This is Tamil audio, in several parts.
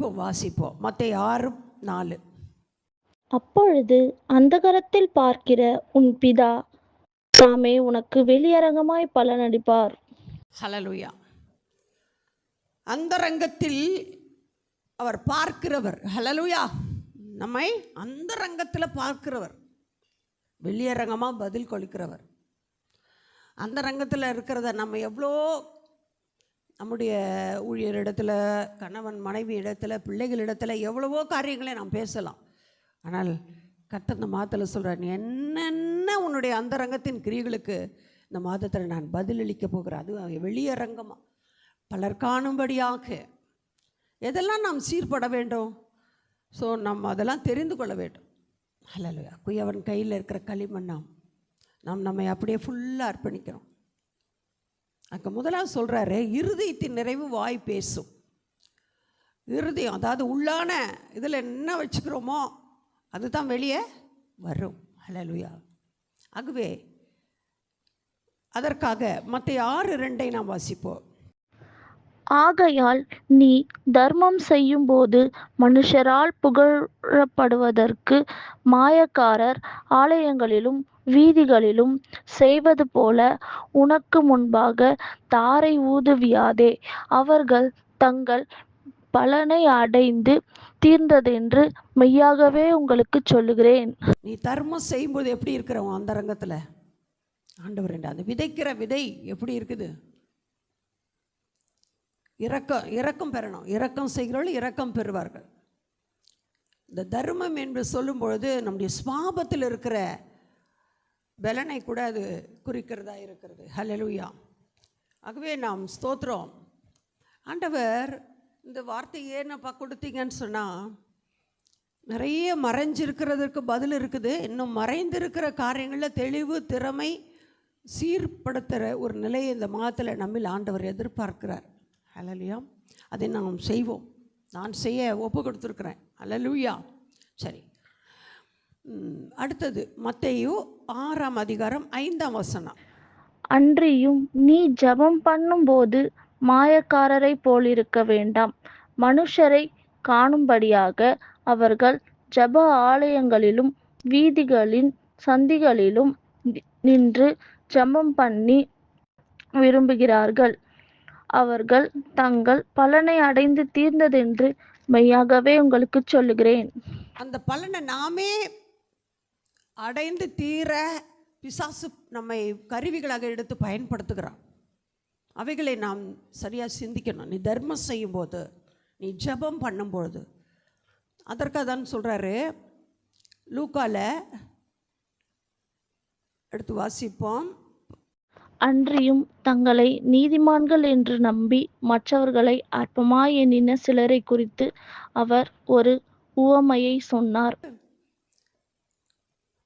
திரும்ப வாசிப்போம். மத்தேயு 6:4. அப்பொழுது அந்தகாரத்தில் பார்க்கிற உன் பிதா தாமே உனக்கு வெளியரங்கமாய் பலனளிப்பார். ஹல்லேலூயா. அந்தரங்கத்தில் அவர் பார்க்கிறவர். ஹல்லேலூயா. நம்மை அந்தரங்கத்தில் பார்க்கிறவர், வெளியரங்கமாக பதில் கொடுக்கிறவர். அந்த ரங்கத்தில் இருக்கிறத நம்ம எவ்வளோ நம்முடைய ஊழியரிடத்தில், கணவன் மனைவி இடத்துல, பிள்ளைகளிடத்தில் எவ்வளவோ காரியங்களை நாம் பேசலாம். ஆனால் கர்த்தர் இந்த மாதத்தில் சொல்கிறார், நீ என்னென்ன உன்னுடைய அந்தரங்கத்தின் கிரியைகளுக்கு இந்த மாதத்தில் நான் பதிலளிக்க போகிறேன். அது வெளியரங்கமாக பலர் காணும்படியாக எதெல்லாம் நாம் சீர்பட வேண்டும். ஸோ நம்ம அதெல்லாம் தெரிந்து கொள்ள வேண்டும். ஹல்லேலூயா. குயவன் கையில் இருக்கிற களிமண்ணாம் நாம் நம்மை அப்படியே ஃபுல்லாக அர்ப்பணிக்கிறோம். அங்கே முதலாவது சொல்கிறாரு, இருதயத்தின் நிறைவு வாய் பேசும். இருதயம், அதாவது உள்ளான இதில் என்ன வச்சுக்கிறோமோ அதுதான் வெளியே வரும். ஹல்லேலூயா. ஆகவே அதற்காக மத்தேயு 6:2 நாம் வாசிப்போம். ஆகையால் நீ தர்மம் செய்யும்போது மனுஷரால் புகழப்படுவதற்கு மாயக்காரர் ஆலயங்களிலும் வீதிகளிலும் செய்வது போல உனக்கு முன்பாக தாரை ஊதுவியாதே. அவர்கள் தங்கள் பலனை அடைந்து தீர்ந்ததென்று மெய்யாகவே உங்களுக்கு சொல்லுகிறேன். நீ தர்மம் செய்யும்போது எப்படி இருக்கிறவன் அந்த ரங்கத்தில் ஆண்டவர் அந்த விதைக்கிற விதை எப்படி இருக்குது? இரக்கம் பெறணும். இரக்கம் செய்கிறவர்கள் இரக்கம் பெறுவார்கள். இந்த தர்மம் என்று சொல்லும் பொழுது நம்முடைய சுபாவத்தில் இருக்கிற பலனை கூட அது குறிக்கிறதா இருக்கிறது. ஹல்லேலூயா. ஆகவே நாம் ஸ்தோத்திரம். ஆண்டவர் இந்த வார்த்தையை ஏன்னப்பா கொடுத்தீங்கன்னு சொன்னால், நிறைய மறைஞ்சிருக்கிறதுக்கு பதில் இருக்குது. இன்னும் மறைந்திருக்கிற காரியங்களில் தெளிவு, திறமை, சீர்படுத்துகிற ஒரு நிலையை இந்த மாதத்தில் நம்மில் ஆண்டவர் எதிர்பார்க்கிறார். ஹல்லேலூயா. அதை நாம் செய்வோம். நான் செய்ய ஒப்பு கொடுத்துருக்குறேன். ஹல்லேலூயா. சரி, அடுத்தது மத்தேயு 6:5. அன்றியும் நீ ஜெபம் பண்ணும்போது மாயக்காரரை போலிருக்க வேண்டாம். மனுஷரை காணும்படியாக அவர்கள் ஜெப ஆலயங்களிலும் வீதிகளின் சந்திகளிலும் நின்று ஜெபம் பண்ணி விரும்புகிறார்கள். அவர்கள் தங்கள் பலனை அடைந்து தீர்ந்ததென்று மெய்யாகவே உங்களுக்கு சொல்லுகிறேன். அந்த பலனை நாமே அடைந்து தீர பிசாசு நம்மை கருவிகளாக எடுத்து பயன்படுத்துகிறான். அவைகளை நாம் சரியாக சிந்திக்கணும். நீ தர்மம் செய்யும்போது, நீ ஜெபம் பண்ணும்பொழுது, அதற்காக தான் சொல்கிறாரு. லூக்கால எடுத்து வாசிப்போம். அன்றியும் தங்களை நீதிமான்கள் என்று நம்பி மற்றவர்களை அற்பமாய் எண்ணின சிலரை குறித்து அவர் ஒரு உவமையை சொன்னார்.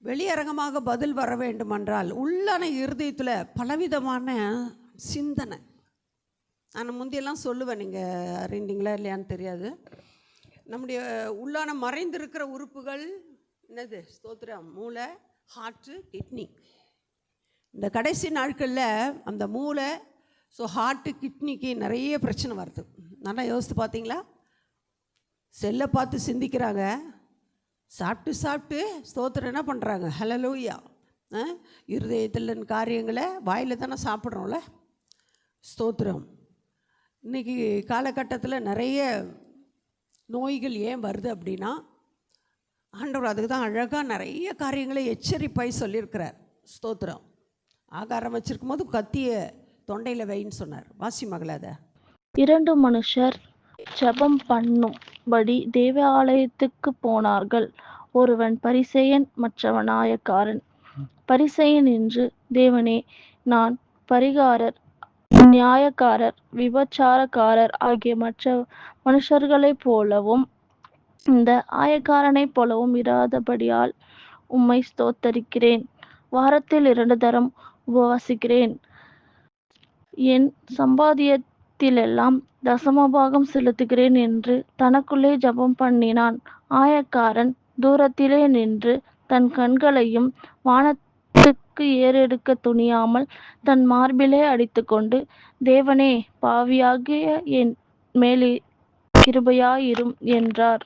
வெளியரங்கமாக பதில் வர வேண்டுமென்றால் உள்ளான இருதயத்தில் பலவிதமான சிந்தனை. நான் முந்தியெல்லாம் சொல்லுவேன், நீங்கள் அறிந்தீங்களா இல்லையான்னு தெரியாது. நம்முடைய உள்ளான மறைந்திருக்கிற உறுப்புகள் என்னது? ஸ்தோத்திரம். மூளை, ஹார்ட்டு, கிட்னி. இந்த கடைசி நாட்களில் அந்த மூளை, ஹார்ட்டு, கிட்னிக்கு நிறைய பிரச்சனை வருது. நல்லா யோசித்து பார்த்தீங்களா? செல்லை பார்த்து சிந்திக்கிறாங்க, சாப்பிட்டு ஸ்தோத்திரம் என்ன பண்ணுறாங்க? ஹல்லேலூயா. இருதயத்தில் காரியங்களை வாயில் தானே சாப்பிட்றோம்ல. ஸ்தோத்திரம். இன்றைக்கி காலகட்டத்தில் நிறைய நோய்கள் ஏன் வருது அப்படின்னா, ஆண்டவர் அதுக்கு தான் அழகாக நிறைய காரியங்களை எச்சரிப்பாய் சொல்லியிருக்கிறார். ஸ்தோத்திரம். ஆகாரம் வச்சிருக்கும் போது கத்திய தொண்டையில் வைன்னு சொன்னார். வாசி மகள அதை. 2 மனுஷர் ஜெபம் பண்ணும்படி தேவாலயத்துக்கு போனார்கள். ஒருவன் பரிசேயன், மற்றவன் ஆயக்காரன். பரிசேயன் என்று, தேவனே, நான் பரிகாரர், நியாயக்காரர், விபச்சாரக்காரர் ஆகிய மற்ற மனுஷர்களைப் போலவும் இந்த ஆயக்காரனைப் போலவும் இராதபடியால் உம்மை ஸ்தோத்தரிக்கிறேன். வாரத்தில் 2 தரம் உபவாசிக்கிறேன். என் சம்பாத்தியத்திலெல்லாம் தசமபாகம் செலுத்துகிறேன் என்று தனக்குள்ளே ஜெபம் பண்ணினான். ஆயக்காரன் தூரத்திலே நின்று தன் கண்களையும் வானத்துக்கு ஏறெடுக்க துணியாமல் தன் மார்பிலே அடித்துக்கொண்டு, தேவனே, பாவியாகிய என் மேல் கிருபையாயிரும் என்றார்.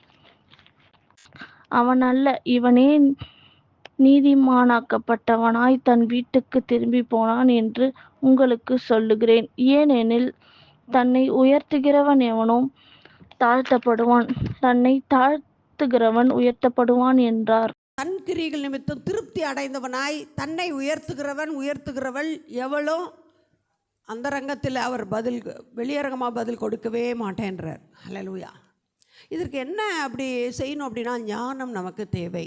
அவன் அல்ல, இவனே நீதிமானாக்கப்பட்டவனாய் தன் வீட்டுக்கு திரும்பி போனான் என்று உங்களுக்கு சொல்லுகிறேன். ஏனெனில் தன்னை உயர்த்துகிறவன் எவனோ தாழ்த்தப்படுவான், தன்னை தாழ்த்துகிறவன் உயர்த்தப்படுவான் என்றார். தன் கிரியைகள் நிமித்தம் திருப்தி அடைந்தவனாய் தன்னை உயர்த்துகிறவள் எவளோ அந்த ரங்கத்தில் அவர் வெளியரங்கமாக பதில் கொடுக்கவே மாட்டேன்றார். ஹல்லேலூயா. இதற்கு என்ன அப்படி செய்யணும் அப்படின்னா, ஞானம் நமக்கு தேவை.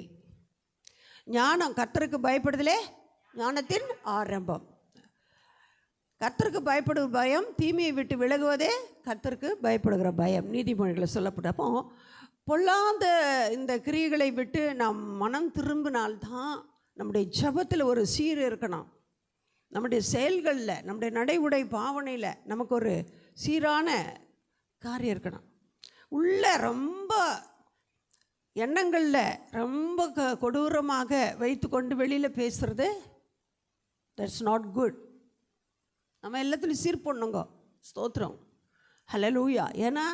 ஞானம், கர்த்தருக்கு பயப்படுதலே ஞானத்தின் ஆரம்பம். கர்த்தருக்கு பயப்படுகிற பயம், தீமையை விட்டு விலகுவதே கர்த்தருக்கு பயப்படுகிற பயம். நீதிமொழிகளை சொல்லப்பட்டப்போ பொல்லாத இந்த கிரியைகளை விட்டு நாம் மனம் திரும்பினால்தான் நம்முடைய ஜபத்தில் ஒரு சீர் இருக்கணும். நம்முடைய செயல்களில், நம்முடைய நடை உடை பாவனையில் நமக்கு ஒரு சீரான காரியம் இருக்கணும். உள்ள ரொம்ப எண்ணங்களில் ரொம்ப கொடூரமாக வைத்து கொண்டு வெளியில் பேசுகிறது, தட்ஸ் நாட் குட். நம்ம எல்லாத்துலையும் சீர் பண்ணுங்க. ஸ்தோத்திரம், ஹல்லேலூயா. ஏன்னா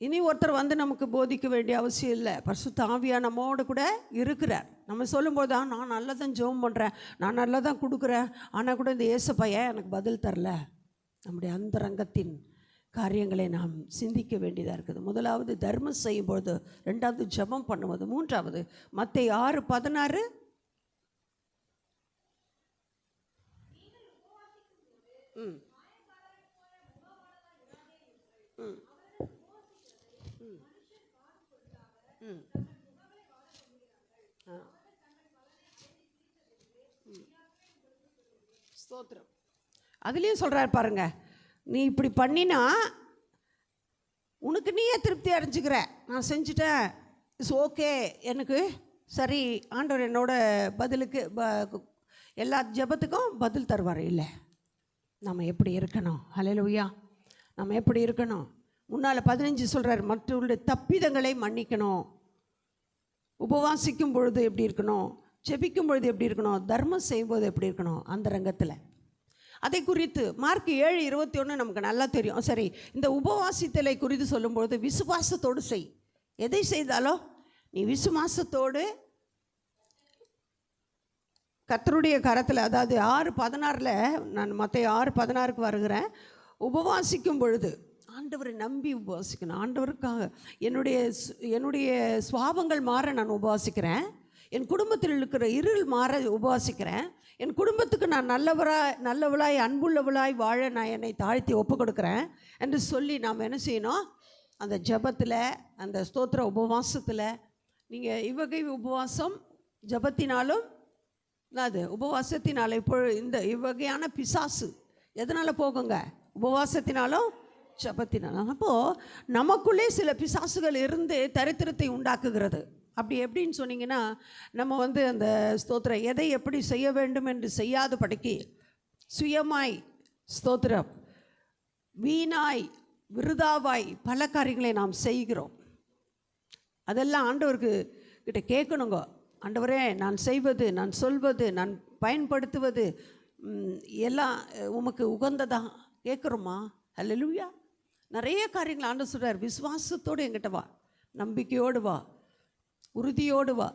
இனி ஒருத்தர் வந்து நமக்கு போதிக்க வேண்டிய அவசியம் இல்லை. பரிசுத்த ஆவியார் நம்மோடு கூட இருக்கிறார். நம்ம சொல்லும்போது நான் நல்லா தான் ஜெபம் பண்ணுறேன், நான் நல்லா தான் கொடுக்குறேன், ஆனால் கூட இந்த ஏசப்பையன் எனக்கு பதில் தரல. நம்முடைய அந்த ரங்கத்தின் காரியங்களை நாம் சிந்திக்க வேண்டியதாக இருக்குது. முதலாவது தர்மம் செய்யும்போது, ரெண்டாவது ஜெபம் பண்ணுவது, மூன்றாவது மத்தேயு 6:16 ஸ்தோத்திரம். அதுலேயும் சொல்கிறார் பாருங்க, நீ இப்படி பண்ணினா உனக்கு நீயே திருப்தி அடைஞ்சிக்கிற. நான் செஞ்சுட்டேன், இட்ஸ் ஓகே, எனக்கு சரி, ஆண்டவர் என்னோட பதிலுக்கு எல்லா ஜெபத்துக்கும் பதில் தருவார். இல்லை, நம்ம எப்படி இருக்கணும்? ஹல்லேலூயா. நம்ம எப்படி இருக்கணும்? முன்னால் 15 சொல்கிறார், மற்றவர்களுடைய தப்பிதங்களை மன்னிக்கணும். உபவாசிக்கும் பொழுது எப்படி இருக்கணும்? ஜெபிக்கும் பொழுது எப்படி இருக்கணும்? தர்மம் செய்யும்போது எப்படி இருக்கணும்? அந்த ரங்கத்தில் அதை குறித்து மார்க் 7:21 நமக்கு நல்லா தெரியும். சரி, இந்த உபவாசித்தலை குறித்து சொல்லும்பொழுது விசுவாசத்தோடு செய். எதை செய்தாலும் நீ விசுவாசத்தோடு கர்த்தருடைய கரத்தில், அதாவது 6:16 நான் மத்தேயு 6:16 வருகிறேன். உபவாசிக்கும் பொழுது ஆண்டவரை நம்பி உபவாசிக்கணும். ஆண்டவருக்காக என்னுடைய சுவாபங்கள் மாற நான் உபவாசிக்கிறேன், என் குடும்பத்தில் இருக்கிற இருள் மாற உபவாசிக்கிறேன், என் குடும்பத்துக்கு நான் நல்லவளாய் அன்புள்ளவளாய் வாழ நான் என்னை தாழ்த்தி ஒப்பு கொடுக்குறேன் என்று சொல்லி நாம் என்ன செய்யணும்? அந்த ஜபத்தில், அந்த ஸ்தோத்திர உபவாசத்தில், நீங்கள் இவ்வகை உபவாசம் ஜபத்தினாலும் அது உபவாசத்தினால இப்போ இந்த இவ்வகையான பிசாசு எதனால் போகுங்க? உபவாசத்தினாலும் ஜபத்தினாலும். அப்போது நமக்குள்ளே சில பிசாசுகள் இருந்து தரித்திரத்தை உண்டாக்குகிறது. அப்படி எப்படின்னு சொன்னீங்கன்னா, நம்ம அந்த ஸ்தோத்திரம் எதை எப்படி செய்ய வேண்டும் என்று செய்யாத படிக்கு சுயமாய் ஸ்தோத்திரம் வீணாய் விருதாவாய் பல காரியங்களை நாம் செய்கிறோம். அதெல்லாம் ஆண்டவருக்கு கிட்ட கேட்கணுங்க. ஆண்டவரே, நான் செய்வது, நான் சொல்வது, நான் பயன்படுத்துவது எல்லாம் உமக்கு உகந்ததா கேட்குறோமா? ஹல்லேலூயா. நிறைய காரியங்கள் ஆண்டவர் சொல்கிறார், விசுவாசத்தோடு என்கிட்ட வா, நம்பிக்கையோடு வா, உறுதியோடு வா.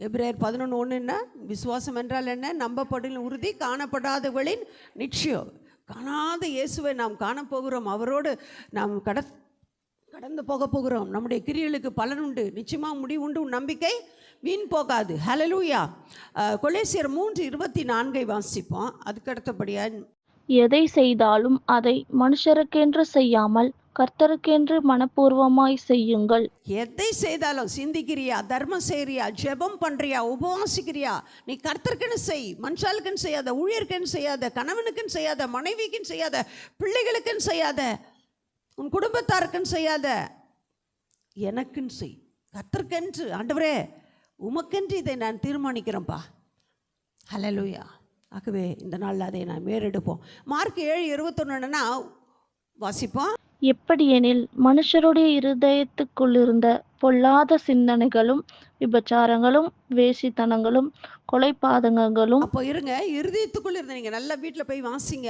எபிரேயர் 11:1 என்ன? விசுவாசம் என்றால் என்ன? நம்பப்படும் உறுதி, காணப்படாதவளின் நிச்சயம். காணாத இயேசுவை நாம் காணப்போகிறோம், அவரோடு நாம் கடந்து போக போகிறோம். நம்முடைய கிரியைகளுக்கு பலன் உண்டு, நிச்சயமாக முடிவு உண்டு, நம்பிக்கை வீண் போகாது. ஹல்லேலூயா. கொலேசியர் 3:24 வாசிப்போம். அதுக்கடுத்தபடியாக, எதை செய்தாலும் அதை மனுஷருக்கென்று செய்யாமல் கர்த்தருக்கென்று மனப்பூர்வமாய் செய்யுங்கள். எதை செய்தாலும், சிந்திக்கிறியா, தர்மம் செய்கிறியா, ஜெபம் பண்ணுறியா, உபவாசிக்கிறியா, நீ கர்த்தருக்குன்னு செய். மனுஷாளுக்குன்னு செய்யாத, ஊழியருக்குன்னு செய்யாத, கணவனுக்குன்னு செய்யாத, மனைவிக்குன்னு செய்யாத, பிள்ளைகளுக்குன்னு செய்யாத, உன் குடும்பத்தாருக்குன்னு செய்யாத, எனக்குன்னு செய். கர்த்தருக்கென்று, ஆண்டவரே உமக்கென்று இதை நான் தீர்மானிக்கிறேன்ப்பா. ஹல்லேலூயா. ஆகவே இந்த நாளில் அதை நான் மேறெடுப்போம். மார்க் 7:21 வாசிப்போம். எப்படியெனில் மனுஷருடைய இருதயத்துக்குள்ளிருந்த பொல்லாத சிந்தனைகளும் விபச்சாரங்களும் வேசித்தனங்களும் கொலைபாதகங்களும். அப்போ இருங்க, இருதயத்துக்குள்ள இருந்த, நீங்கள் நல்லா வீட்டில் போய் வாசிங்க.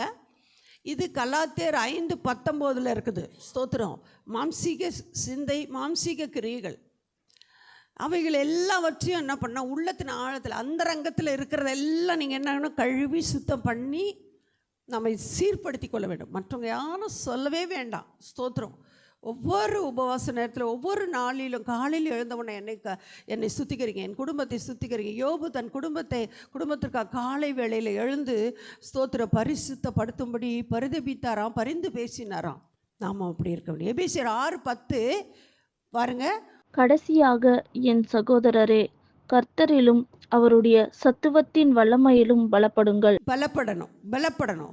இது கலாத்தியர் 5:19 இருக்குது. ஸ்தோத்திரம். மாம்சீக சிந்தை, மாம்சீக கிரியைகள், அவைகள் எல்லாவற்றையும் என்ன பண்ணால் உள்ளத்தின் ஆழத்தில் அந்தரங்கத்தில் இருக்கிறதெல்லாம் நீங்கள் என்ன கழுவி சுத்தம் பண்ணி நம்மை சீர்படுத்தி கொள்ள வேண்டும். மற்றவங்க யாரும் சொல்லவே வேண்டாம். ஸ்தோத்திரம். ஒவ்வொரு உபவாச நேரத்தில் ஒவ்வொரு நாளிலும் காலையில் எழுந்தவுடனே என்னை சுத்திகரிங்க, என் குடும்பத்தை சுத்திகரிங்க. யோபு தன் குடும்பத்திற்காக காலை வேளையில் எழுந்து ஸ்தோத்திரம் பரிசுத்தப்படுத்தும்படி பரிதபித்தாராம், பரிந்து பேசினாராம். நாம் அப்படி இருக்க முடியும். எபேசியர் 6:10 பாருங்க. கடைசியாக என் சகோதரரே, கர்த்தரிலும் அவருடைய சத்துவத்தின் வல்லமையிலும் பலப்படணும்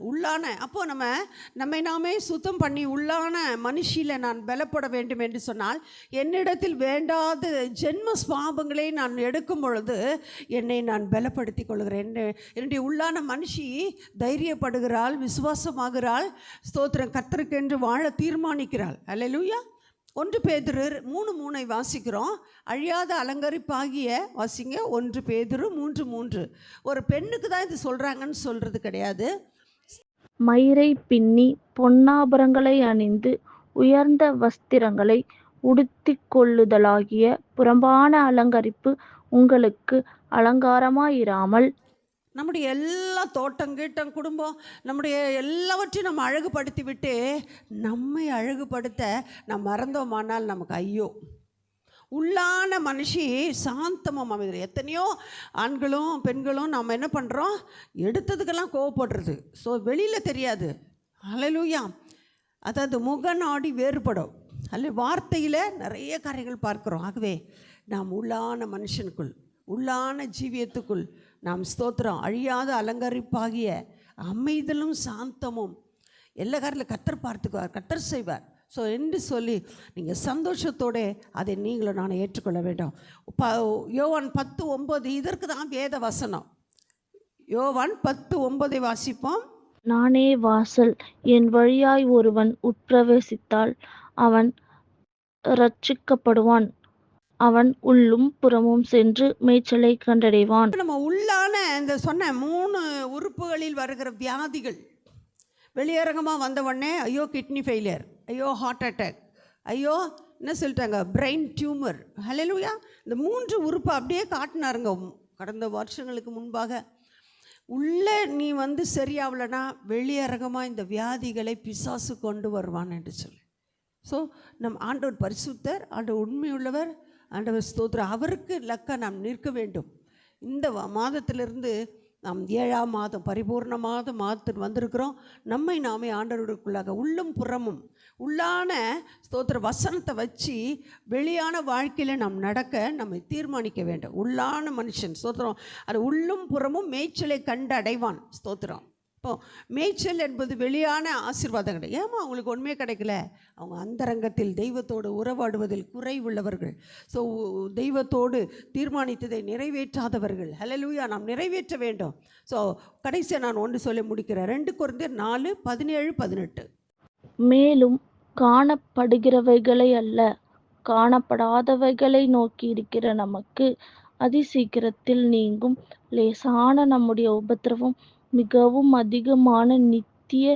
உள்ளான. அப்போ நம்மை நாமே சுத்தம் பண்ணி உள்ளான மனுஷியில் நான் பலப்பட வேண்டும் என்று சொன்னால், என்னிடத்தில் வேண்டாத ஜென்ம ஸ்வாபங்களை நான் எடுக்கும் பொழுது என்னை நான் பலப்படுத்தி கொள்கிறேன். என்னுடைய உள்ளான மனுஷி தைரியப்படுகிறாள், விசுவாசமாகிறாள். ஸ்தோத்திரம். கர்த்தருக்கென்று வாழ தீர்மானிக்கிறாள். அல்லேலூயா. 1 பேதுரு 3:3 வாசிக்கிறோம். அழியாத அலங்கரிப்பாகிய வாசிங்க. 1 பேதுரு 3:3. ஒரு பெண்ணுக்கு தான் இது சொல்கிறாங்கன்னு சொல்கிறது கிடையாது. மயிரை பின்னி பொன்னாபரங்களை அணிந்து உயர்ந்த வஸ்திரங்களை உடுத்திக் கொள்ளுதலாகிய புறம்பான அலங்கரிப்பு உங்களுக்கு அலங்காரமாயிராமல், நம்முடைய எல்லா தோட்டம் குடும்பம் நம்முடைய எல்லாவற்றையும் நம்ம அழகுபடுத்தி விட்டு நம்மை அழகுபடுத்த நம்ம மறந்தோமானால் நமக்கு ஐயோ. உள்ளான மனுஷி சாந்தமும் அமைதி. எத்தனையோ ஆண்களும் பெண்களும் நம்ம என்ன பண்ணுறோம், எடுத்ததுக்கெல்லாம் கோவப்படுறது. ஸோ வெளியில் தெரியாது. அல்லேலூயா. அதாவது முகநாடி வேறுபடும். அல்ல வார்த்தையில் நிறைய காரியங்கள் பார்க்குறோம். ஆகவே நாம் உள்ளான மனுஷனுக்குள், உள்ளான ஜீவியத்துக்குள் நாம் ஸ்தோத்திரம் அழியாத அலங்கரிப்பாகிய அமைதலும் சாந்தமும் எல்லா காரில் கர்த்தர் பார்த்துக்குவார், கர்த்தர் செய்வார். ஸோ என்று சொல்லி நீங்கள் சந்தோஷத்தோடு அதை நீங்களும் நான் ஏற்றுக்கொள்ள வேண்டும். யோவான் 10:9 இதற்கு தான் வேத வசனம். யோவான் 10:9 வாசிப்போம். நானே வாசல், என் வழியாய் ஒருவன் உட்பிரவேசித்தால் அவன் இரட்சிக்கப்படுவான், அவன் உள்ளும் புறமும் சென்று மேய்ச்சலை கண்டடைவான். நம்ம உள்ளான இந்த சொன்ன 3 உறுப்புகளில் வருகிற வியாதிகள் வெளியரங்கமாக வந்தவுடனே ஐயோ கிட்னி ஃபெயிலியர், ஐயோ ஹார்ட் அட்டாக், ஐயோ என்ன சொல்லிட்டாங்க பிரெயின் டியூமர். ஹல்லேலூயா. இந்த 3 உறுப்பு அப்படியே காட்டினாருங்க கடந்த வருஷங்களுக்கு முன்பாக. உள்ளே நீ சரியாகலைன்னா வெளியரங்கமாக இந்த வியாதிகளை பிசாசு கொண்டு வருவான் என்று சொல்லி. ஸோ நம் ஆண்டவர் பரிசுத்தர், ஆண்டவர் உண்மையுள்ளவர், ஆண்டவர் ஸ்தோத்திரம். அவருக்கு லக்க நாம் நிற்க வேண்டும். இந்த மாதத்திலிருந்து நாம் 7ஆம் மாதம் பரிபூர்ண மாதத்தில் வந்திருக்கிறோம். நம்மை நாமே ஆண்டவருக்குள்ளாக உள்ளும் புறமும் உள்ளான ஸ்தோத்திர வசனத்தை வச்சு வெளியான வாழ்க்கையில் நாம் நடக்க நம்மை தீர்மானிக்க வேண்டும். உள்ளான மனுஷன் ஸ்தோத்திரம் அது உள்ளும் புறமும் மேய்ச்சலை கண்டு அடைவான். ஸ்தோத்திரம். இப்போது மேய்ச்சல் என்பது வெளியான ஆசீர்வாதம் கிடையாது. ஏமா அவங்களுக்கு ஒன்றுமே கிடைக்கல, அவங்க அந்தரங்கத்தில் தெய்வத்தோடு உறவாடுவதில் குறைவுள்ளவர்கள். ஸோ தெய்வத்தோடு தீர்மானித்ததை நிறைவேற்றாதவர்கள். ஹல்லேலூயா. நாம் நிறைவேற்ற வேண்டும். ஸோ கடைசியாக நான் ஒன்று சொல்லி முடிக்கிறேன். 2 கொரிந்தியர் 4:17-18. மேலும் காணப்படுகிறவைகளை அல்ல, காணப்படாதவைகளை நோக்கி இருக்கிற நமக்கு அதிசீக்கிரத்தில் நீங்கும் லேசான நம்முடைய உபத்திரவம் மிகவும் அதிகமான நித்திய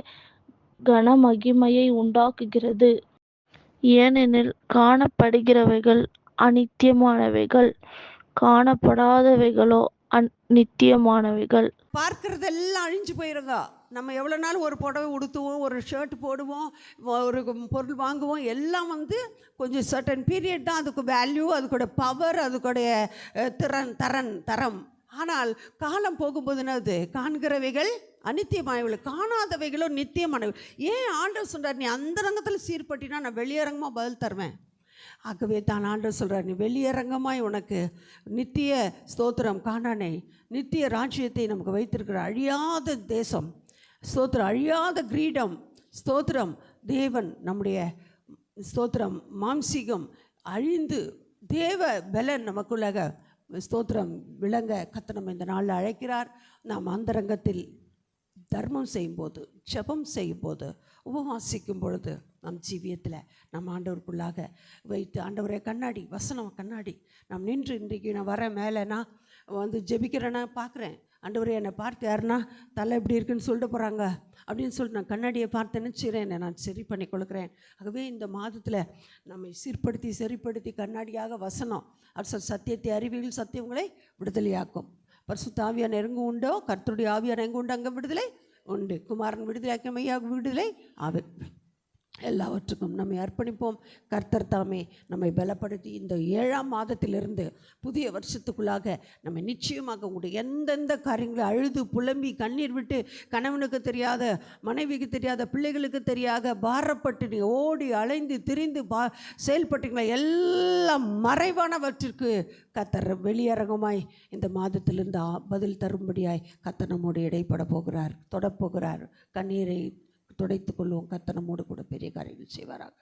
கன மகிமையை உண்டாக்குகிறது. ஏனெனில் காணப்படுகிறவைகள் அநித்தியமானவைகள், காணப்படாதவைகளோ நித்தியமானவைகள். பார்க்கறதெல்லாம் அழிஞ்சு போயிருங்க. நம்ம எவ்வளோ நாள் ஒரு புடவை உடுத்துவோம், ஒரு ஷர்ட் போடுவோம், ஒரு பொருள் வாங்குவோம், எல்லாம் கொஞ்சம் சர்டன் பீரியட் தான் அதுக்கு வேல்யூ, அதுக்கூட பவர், அதுக்கூடைய தரம். ஆனால் காலம் போகும்போது என்னது, காண்கிறவைகள் அநித்தியமானவைகள், காணாதவைகளோ நித்தியமானவைகள். ஏன் ஆண்டவர் சொல்கிறார், நீ அந்தரங்கத்தில் சீர்பட்டினா நான் வெளியரங்கமாக பதில் தருவேன். ஆகவே தான் ஆண்டவர் சொல்கிறார், நீ வெளியரங்கமாய் உனக்கு நித்திய ஸ்தோத்திரம் காணானே, நித்திய ராஜ்யத்தை நமக்கு வைத்திருக்கிற அழியாத தேசம், ஸ்தோத்திரம் அழியாத கிரீடம், ஸ்தோத்திரம் தேவன் நம்முடைய ஸ்தோத்திரம் மாம்சீகம் அழிந்து தேவ பலன் நமக்குள்ளாக ஸ்தோத்திரம் விளங்க கர்த்தர் நம்ம இந்த நாளில் அழைக்கிறார். நாம் அந்தரங்கத்தில் தர்மம் செய்யும்போது, ஜெபம் செய்யும்போது, உபவாசிக்கும் பொழுது நம் ஜீவியத்தில் நம் ஆண்டவருக்குள்ளாக வைத்து, ஆண்டவரே கண்ணாடி வசனம் கண்ணாடி நாம் நின்று இன்றைக்கு நான் வர மேலே நான் ஜெபிக்கிறேன்னா பார்க்குறேன், ஆண்டவரே என்னை பார்த்து யாருன்னா தலை எப்படி இருக்குன்னு சொல்லிட்டு போகிறாங்க அப்படின்னு சொல்லிட்டு நான் கண்ணாடியை பார்த்து நினச்சிக்கிறேன், என்னை நான் சரி பண்ணி கொடுக்குறேன். ஆகவே இந்த மாதத்தில் நம்மை சரிப்படுத்தி கண்ணாடியாக வசனம் அது சத்தியத்தை அறிவியல் சத்தியங்களை விடுதலையாக்கும். பரிசுத்த ஆவியான எங்கு உண்டோ கர்த்தருடைய ஆவியான எங்கு உண்டு அங்கே விடுதலை உண்டு. குமாரன் விடுதலையாக்க மையாக விடுதலை ஆவி. எல்லாவற்றுக்கும் நம்மை அர்ப்பணிப்போம். கர்த்தர் தாமே நம்மை பலப்படுத்தி இந்த 7ஆம் மாதத்திலிருந்து புதிய வருஷத்துக்குள்ளாக நம்ம நிச்சயமாக உங்களுடைய எந்தெந்த காரியங்களை அழுது புலம்பி கண்ணீர் விட்டு கணவனுக்கு தெரியாத, மனைவிக்கு தெரியாத, பிள்ளைகளுக்கு தெரியாத பாரப்பட்டு நீங்கள் ஓடி அலைந்து திரிந்து செயல்பட்டீங்களா, எல்லாம் மறைவானவற்றிற்கு கர்த்தர் வெளியரங்கமாய் இந்த மாதத்திலிருந்து பதில் தரும்படியாய் கர்த்தர் நம்மோடு இடைப்பட போகிறார், தொடப்போகிறார். கண்ணீரை துடைத்து கொள்வோம். கர்த்தர் நம்மோடு கூட பெரிய காரியங்கள் செய்வாராக.